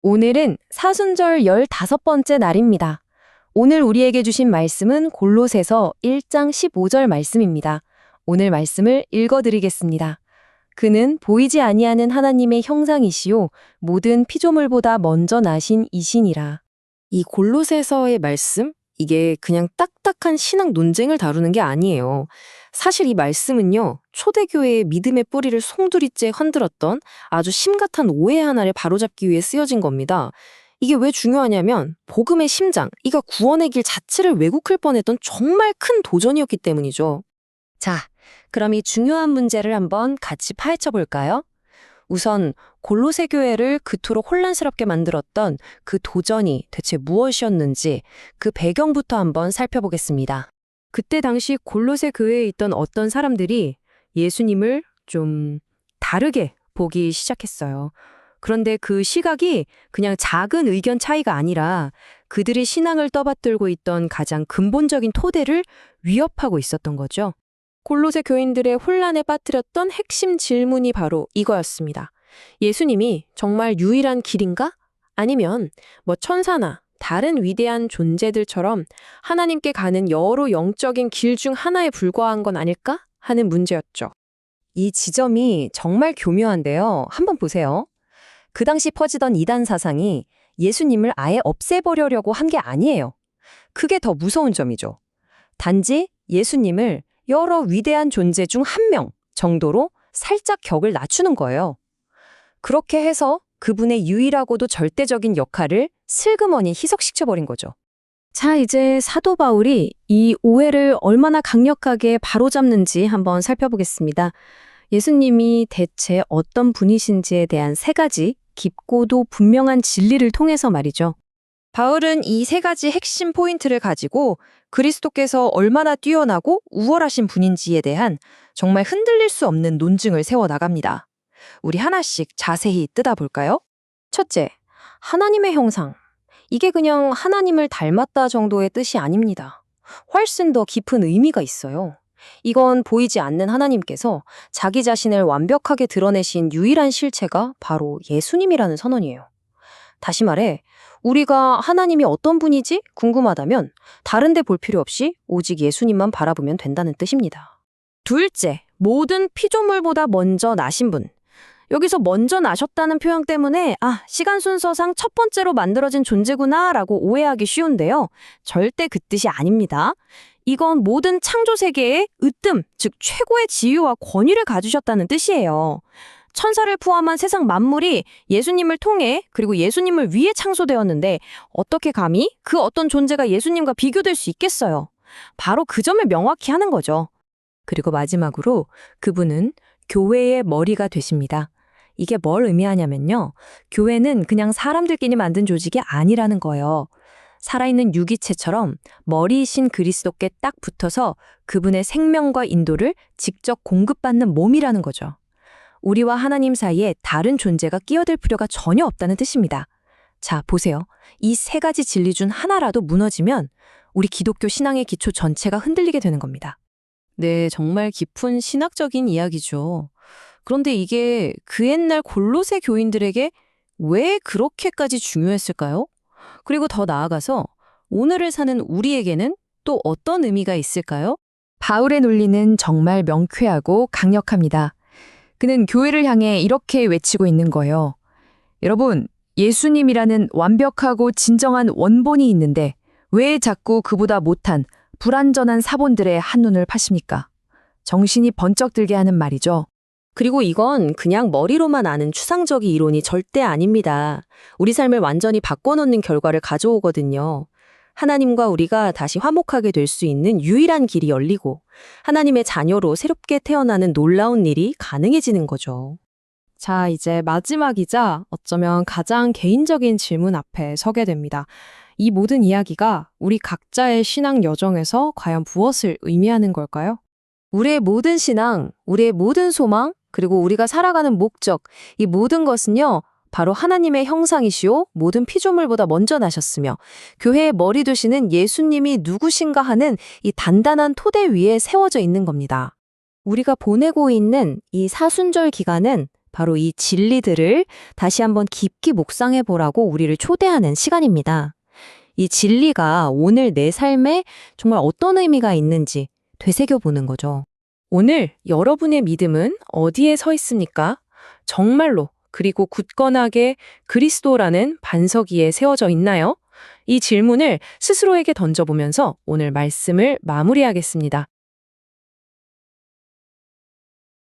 오늘은 사순절 15번째 날입니다. 오늘 우리에게 주신 말씀은 골로새서 1장 15절 말씀입니다. 오늘 말씀을 읽어드리겠습니다. 그는 보이지 아니하는 하나님의 형상이시요 모든 피조물보다 먼저 나신 이시니라. 이 골로새서의 말씀, 이게 그냥 딱딱한 신학 논쟁을 다루는 게 아니에요. 사실 이 말씀은요, 초대교회의 믿음의 뿌리를 송두리째 흔들었던 아주 심각한 오해 하나를 바로잡기 위해 쓰여진 겁니다. 이게 왜 중요하냐면 복음의 심장, 이가 구원의 길 자체를 왜곡할 뻔했던 정말 큰 도전이었기 때문이죠. 자, 그럼 이 중요한 문제를 한번 같이 파헤쳐 볼까요? 우선 골로새 교회를 그토록 혼란스럽게 만들었던 그 도전이 대체 무엇이었는지 그 배경부터 한번 살펴보겠습니다. 그때 당시 골로새 교회에 있던 어떤 사람들이 예수님을 좀 다르게 보기 시작했어요. 그런데 그 시각이 그냥 작은 의견 차이가 아니라 그들의 신앙을 떠받들고 있던 가장 근본적인 토대를 위협하고 있었던 거죠. 골로새 교인들의 혼란에 빠뜨렸던 핵심 질문이 바로 이거였습니다. 예수님이 정말 유일한 길인가? 아니면 천사나 다른 위대한 존재들처럼 하나님께 가는 여러 영적인 길 중 하나에 불과한 건 아닐까? 하는 문제였죠. 이 지점이 정말 교묘한데요. 한번 보세요. 그 당시 퍼지던 이단 사상이 예수님을 아예 없애버리려고 한 게 아니에요. 그게 더 무서운 점이죠. 단지 예수님을 여러 위대한 존재 중 한 명 정도로 살짝 격을 낮추는 거예요. 그렇게 해서 그분의 유일하고도 절대적인 역할을 슬그머니 희석시켜버린 거죠. 자, 이제 사도 바울이 이 오해를 얼마나 강력하게 바로잡는지 한번 살펴보겠습니다. 예수님이 대체 어떤 분이신지에 대한 3가지 깊고도 분명한 진리를 통해서 말이죠. 바울은 이 3가지 핵심 포인트를 가지고 그리스도께서 얼마나 뛰어나고 우월하신 분인지에 대한 정말 흔들릴 수 없는 논증을 세워나갑니다. 우리 하나씩 자세히 뜯어볼까요? 첫째, 하나님의 형상. 이게 그냥 하나님을 닮았다 정도의 뜻이 아닙니다. 훨씬 더 깊은 의미가 있어요. 이건 보이지 않는 하나님께서 자기 자신을 완벽하게 드러내신 유일한 실체가 바로 예수님이라는 선언이에요. 다시 말해, 우리가 하나님이 어떤 분이지 궁금하다면 다른 데 볼 필요 없이 오직 예수님만 바라보면 된다는 뜻입니다. 둘째, 모든 피조물보다 먼저 나신 분. 여기서 먼저 나셨다는 표현 때문에 시간 순서상 첫 번째로 만들어진 존재구나 라고 오해하기 쉬운데요. 절대 그 뜻이 아닙니다. 이건 모든 창조 세계의 으뜸, 즉 최고의 지위와 권위를 가지셨다는 뜻이에요. 천사를 포함한 세상 만물이 예수님을 통해 그리고 예수님을 위해 창조되었는데 어떻게 감히 그 어떤 존재가 예수님과 비교될 수 있겠어요. 바로 그 점을 명확히 하는 거죠. 그리고 마지막으로 그분은 교회의 머리가 되십니다. 이게 뭘 의미하냐면요. 교회는 그냥 사람들끼리 만든 조직이 아니라는 거예요. 살아있는 유기체처럼 머리이신 그리스도께 딱 붙어서 그분의 생명과 인도를 직접 공급받는 몸이라는 거죠. 우리와 하나님 사이에 다른 존재가 끼어들 필요가 전혀 없다는 뜻입니다. 자, 보세요. 이 3가지 진리 중 하나라도 무너지면 우리 기독교 신앙의 기초 전체가 흔들리게 되는 겁니다. 네, 정말 깊은 신학적인 이야기죠. 그런데 이게 그 옛날 골로새 교인들에게 왜 그렇게까지 중요했을까요? 그리고 더 나아가서 오늘을 사는 우리에게는 또 어떤 의미가 있을까요? 바울의 논리는 정말 명쾌하고 강력합니다. 그는 교회를 향해 이렇게 외치고 있는 거예요. 여러분, 예수님이라는 완벽하고 진정한 원본이 있는데 왜 자꾸 그보다 못한 불완전한 사본들의 한눈을 파십니까? 정신이 번쩍 들게 하는 말이죠. 그리고 이건 그냥 머리로만 아는 추상적인 이론이 절대 아닙니다. 우리 삶을 완전히 바꿔놓는 결과를 가져오거든요. 하나님과 우리가 다시 화목하게 될 수 있는 유일한 길이 열리고 하나님의 자녀로 새롭게 태어나는 놀라운 일이 가능해지는 거죠. 자, 이제 마지막이자 어쩌면 가장 개인적인 질문 앞에 서게 됩니다. 이 모든 이야기가 우리 각자의 신앙 여정에서 과연 무엇을 의미하는 걸까요? 우리의 모든 신앙, 우리의 모든 소망, 그리고 우리가 살아가는 목적, 이 모든 것은요, 바로 하나님의 형상이시오 모든 피조물보다 먼저 나셨으며 교회의 머리 되시는 예수님이 누구신가 하는 이 단단한 토대 위에 세워져 있는 겁니다. 우리가 보내고 있는 이 사순절 기간은 바로 이 진리들을 다시 한번 깊이 묵상해 보라고 우리를 초대하는 시간입니다. 이 진리가 오늘 내 삶에 정말 어떤 의미가 있는지 되새겨 보는 거죠. 오늘 여러분의 믿음은 어디에 서 있습니까? 정말로 그리고 굳건하게 그리스도라는 반석 위에 세워져 있나요? 이 질문을 스스로에게 던져보면서 오늘 말씀을 마무리하겠습니다.